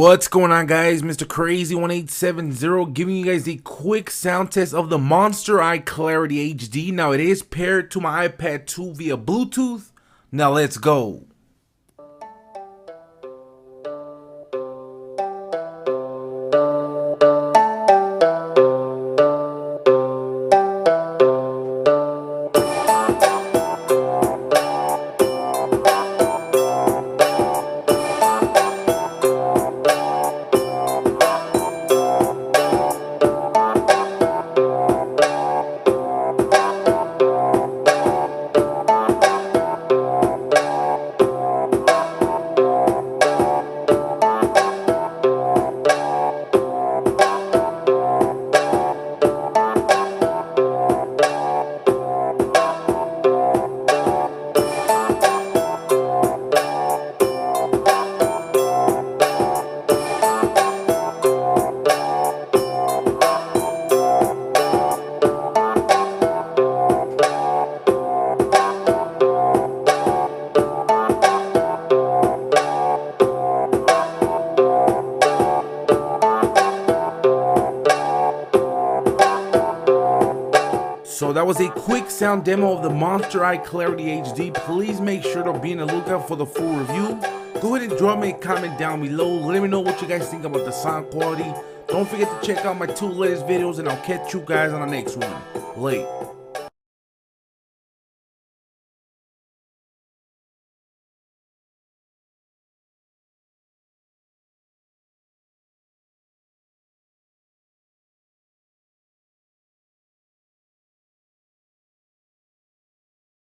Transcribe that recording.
What's going on, guys? Mr. Crazy 1870 giving you guys a quick sound test of the Monster iCLARITY HD. Now it is paired to my iPad 2 via Bluetooth. Now let's go. So that was a quick sound demo of the Monster iCLARITY HD. Please make sure to be on the lookout for the full review. Go ahead and drop me a comment down below. Let me know what you guys think about the sound quality. Don't forget to check out my two latest videos, and I'll catch you guys on the next one. Later.